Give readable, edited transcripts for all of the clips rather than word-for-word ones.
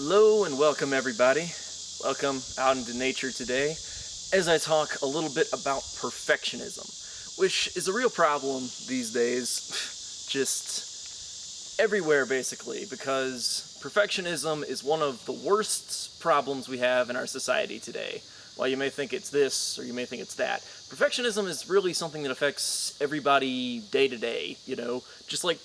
Hello and welcome everybody. Welcome out into nature today as I talk a little bit about perfectionism, which is a real problem these days, just everywhere basically, because perfectionism is one of the worst problems we have in our society today. While you may think it's this or you may think it's that, perfectionism is really something that affects everybody day to day, just like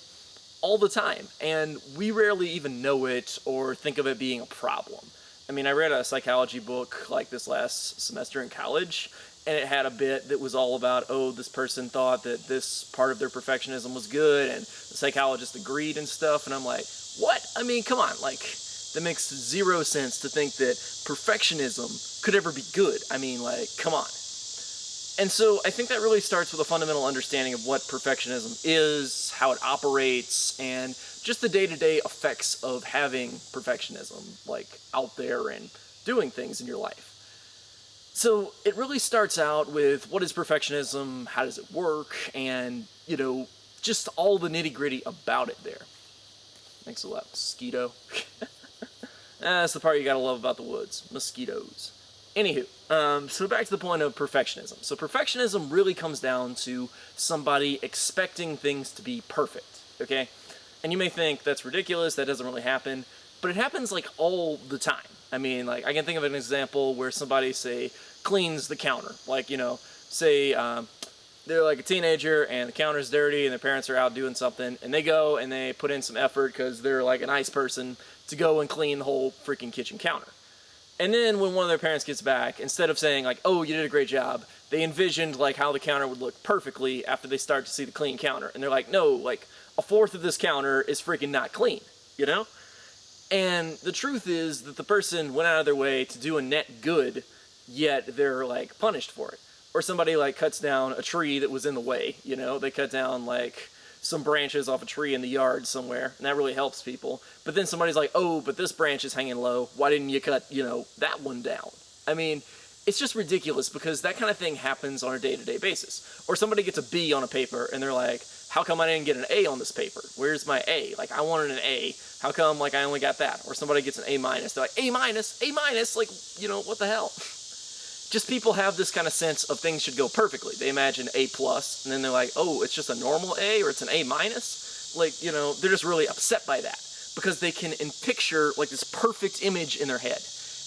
all the time, and we rarely even know it or think of it being a problem. I mean, I read a psychology book like this last semester in college, and it had a bit that was all about, oh, this person thought that this part of their perfectionism was good, and the psychologist agreed and stuff, and I'm like, what? I mean, come on, like, that makes zero sense to think that perfectionism could ever be good. I mean, like, come on. And so I think that really starts with a fundamental understanding of what perfectionism is, how it operates, and just the day-to-day effects of having perfectionism, like, out there and doing things in your life. So it really starts out with what is perfectionism, how does it work, and, just all the nitty-gritty about it there. Thanks a lot, mosquito. That's the part you gotta love about the woods, mosquitoes. Anywho, so back to the point of perfectionism. So perfectionism really comes down to somebody expecting things to be perfect, okay? And you may think that's ridiculous, that doesn't really happen, but it happens like all the time. I mean, like, I can think of an example where somebody, say, cleans the counter. Like, say they're like a teenager and the counter's dirty and their parents are out doing something, and they go and they put in some effort because they're like a nice person to go and clean the whole freaking kitchen counter. And then when one of their parents gets back, instead of saying like, oh, you did a great job, they envisioned like how the counter would look perfectly after they start to see the clean counter. And they're like, no, like a fourth of this counter is freaking not clean, And the truth is that the person went out of their way to do a net good, yet they're like punished for it. Or somebody like cuts down a tree that was in the way, they cut down like some branches off a tree in the yard somewhere, and that really helps people. But then somebody's like, oh, but this branch is hanging low. Why didn't you cut, that one down? I mean, it's just ridiculous because that kind of thing happens on a day-to-day basis. Or somebody gets a B on a paper, and they're like, how come I didn't get an A on this paper? Where's my A? Like, I wanted an A. How come, like, I only got that? Or somebody gets an A minus. They're like, A minus, like, what the hell? Just people have this kind of sense of things should go perfectly. They imagine A plus, and then they're like, oh, it's just a normal A, or it's an A minus? Like, they're just really upset by that, because they can picture, like, this perfect image in their head.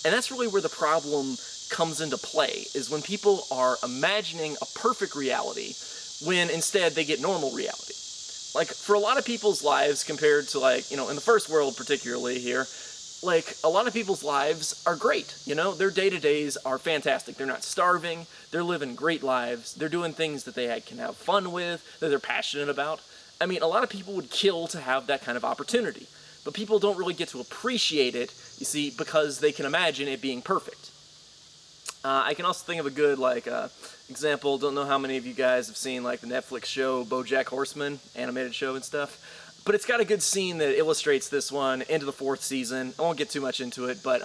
And that's really where the problem comes into play, is when people are imagining a perfect reality, when instead they get normal reality. Like, for a lot of people's lives, compared to, like, in the first world particularly here, like, a lot of people's lives are great, their day-to-days are fantastic. They're not starving, they're living great lives, they're doing things that they can have fun with, that they're passionate about. I mean, a lot of people would kill to have that kind of opportunity, but people don't really get to appreciate it, you see, because they can imagine it being perfect. I can also think of a good, like, example. Don't know how many of you guys have seen, like, the Netflix show BoJack Horseman, animated show and stuff. But it's got a good scene that illustrates this one into the 4th season. I won't get too much into it, but,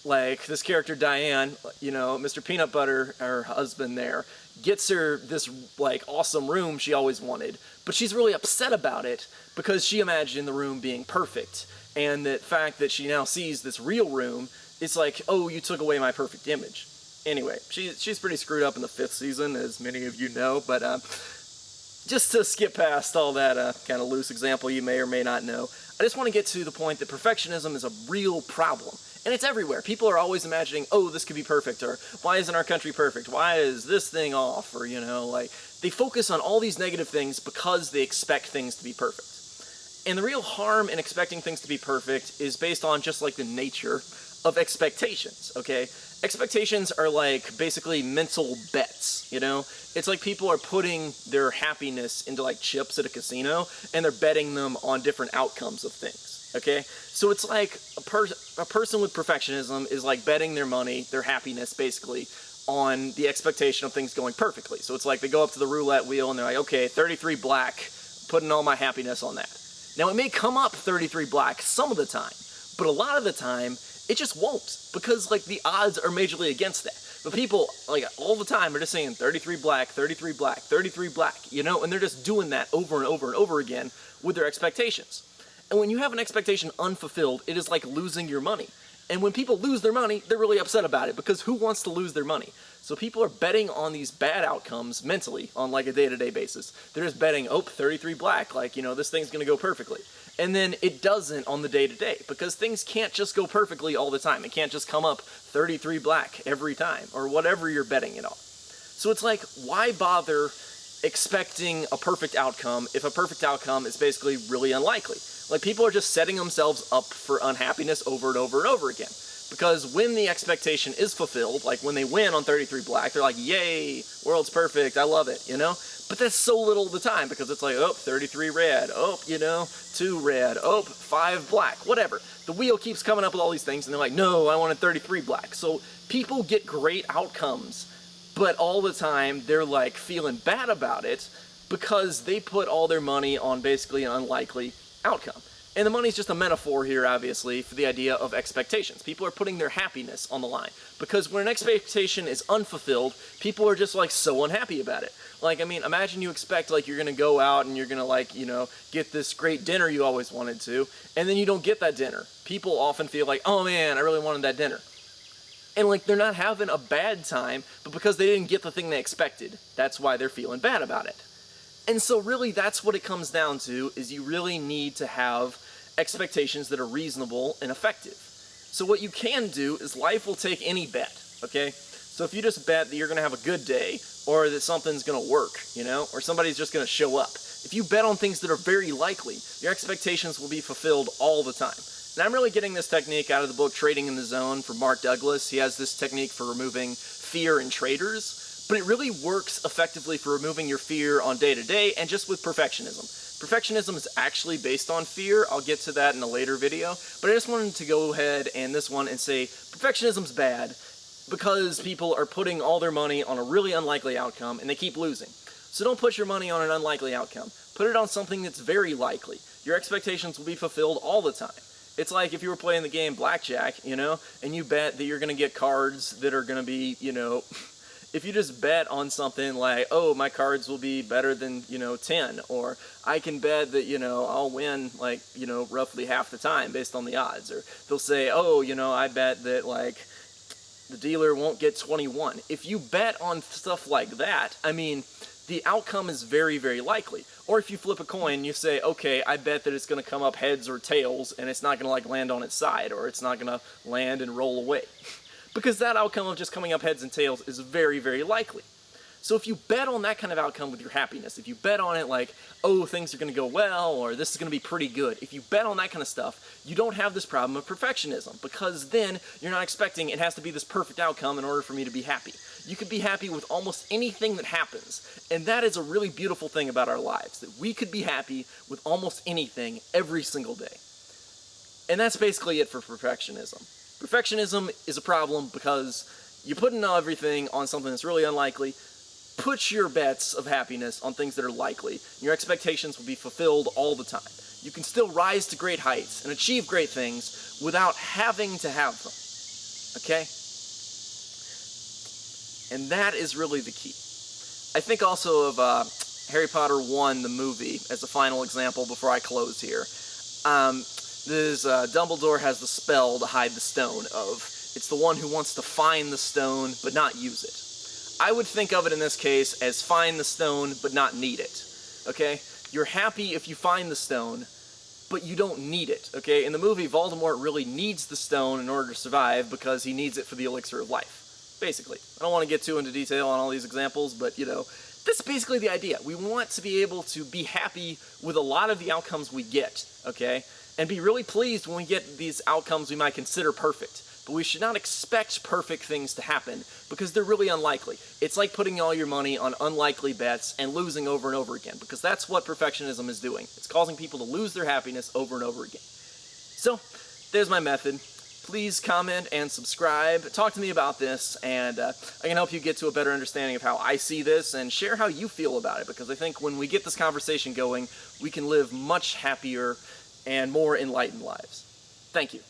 like, this character Diane, Mr. Peanut Butter, her husband there, gets her this, like, awesome room she always wanted, but she's really upset about it because she imagined the room being perfect, and the fact that she now sees this real room, it's like, oh, you took away my perfect image. Anyway, she's pretty screwed up in the 5th season, as many of you know, but, just to skip past all that kind of loose example you may or may not know, I just want to get to the point that perfectionism is a real problem. And it's everywhere. People are always imagining, oh, this could be perfect, or why isn't our country perfect? Why is this thing off? Or, like, they focus on all these negative things because they expect things to be perfect. And the real harm in expecting things to be perfect is based on just, like, the nature of expectations, okay? Expectations are like basically mental bets, It's like people are putting their happiness into like chips at a casino, and they're betting them on different outcomes of things, okay? So it's like a person with perfectionism is like betting their money, their happiness basically, on the expectation of things going perfectly. So it's like they go up to the roulette wheel and they're like, okay, 33 black, putting all my happiness on that. Now it may come up 33 black some of the time, but a lot of the time, it just won't, because, like, the odds are majorly against that. But people, like, all the time are just saying 33 black, 33 black, 33 black, and they're just doing that over and over and over again with their expectations. And when you have an expectation unfulfilled, it is like losing your money. And when people lose their money, they're really upset about it, because who wants to lose their money? So people are betting on these bad outcomes mentally on like a day-to-day basis. They're just betting, oh, 33 black, like, this thing's going to go perfectly. And then it doesn't on the day-to-day, because things can't just go perfectly all the time. It can't just come up 33 black every time, or whatever you're betting it on. So it's like, why bother expecting a perfect outcome if a perfect outcome is basically really unlikely? Like, people are just setting themselves up for unhappiness over and over and over again. Because when the expectation is fulfilled, like when they win on 33 black, they're like, yay, world's perfect, I love it, But that's so little of the time, because it's like, oh, 33 red, oh, 2 red, oh, 5 black, whatever. The wheel keeps coming up with all these things, and they're like, no, I wanted 33 black. So people get great outcomes, but all the time they're like feeling bad about it because they put all their money on basically an unlikely outcome. And the money's just a metaphor here, obviously, for the idea of expectations. People are putting their happiness on the line. Because when an expectation is unfulfilled, people are just, like, so unhappy about it. Like, I mean, imagine you expect, like, you're gonna go out and you're gonna, like, get this great dinner you always wanted to, and then you don't get that dinner. People often feel like, oh man, I really wanted that dinner. And, like, they're not having a bad time, but because they didn't get the thing they expected. That's why they're feeling bad about it. And so really that's what it comes down to, is you really need to have expectations that are reasonable and effective. So what you can do is life will take any bet, okay? So if you just bet that you're going to have a good day, or that something's going to work, or somebody's just going to show up. If you bet on things that are very likely, your expectations will be fulfilled all the time. And I'm really getting this technique out of the book Trading in the Zone from Mark Douglas. He has this technique for removing fear in traders. But it really works effectively for removing your fear on day-to-day and just with perfectionism. Perfectionism is actually based on fear. I'll get to that in a later video. But I just wanted to go ahead and this one and say perfectionism's bad because people are putting all their money on a really unlikely outcome and they keep losing. So don't put your money on an unlikely outcome. Put it on something that's very likely. Your expectations will be fulfilled all the time. It's like if you were playing the game blackjack, and you bet that you're going to get cards that are going to be, if you just bet on something like, oh, my cards will be better than, 10, or I can bet that, I'll win, like, roughly half the time based on the odds, or they'll say, oh, I bet that, like, the dealer won't get 21. If you bet on stuff like that, I mean, the outcome is very, very likely. Or if you flip a coin, you say, okay, I bet that it's going to come up heads or tails, and it's not going to, like, land on its side, or it's not going to land and roll away. Because that outcome of just coming up heads and tails is very, very likely. So if you bet on that kind of outcome with your happiness, if you bet on it like, oh, things are going to go well, or this is going to be pretty good, if you bet on that kind of stuff, you don't have this problem of perfectionism, because then you're not expecting it has to be this perfect outcome in order for me to be happy. You could be happy with almost anything that happens, and that is a really beautiful thing about our lives, that we could be happy with almost anything every single day. And that's basically it for perfectionism. Perfectionism is a problem because you're putting everything on something that's really unlikely. Put your bets of happiness on things that are likely. Your expectations will be fulfilled all the time. You can still rise to great heights and achieve great things without having to have them. Okay? And that is really the key. I think also of Harry Potter 1, the movie, as a final example before I close here. Dumbledore has the spell to hide the stone of, it's the one who wants to find the stone but not use it. I would think of it in this case as find the stone but not need it, okay? You're happy if you find the stone, but you don't need it, okay? In the movie, Voldemort really needs the stone in order to survive because he needs it for the elixir of life, basically. I don't want to get too into detail on all these examples, but, that's basically the idea. We want to be able to be happy with a lot of the outcomes we get, okay? And be really pleased when we get these outcomes we might consider perfect. But we should not expect perfect things to happen because they're really unlikely. It's like putting all your money on unlikely bets and losing over and over again, because that's what perfectionism is doing. It's causing people to lose their happiness over and over again. So, there's my method. Please comment and subscribe. Talk to me about this, and I can help you get to a better understanding of how I see this and share how you feel about it, because I think when we get this conversation going, we can live much happier and more enlightened lives. Thank you.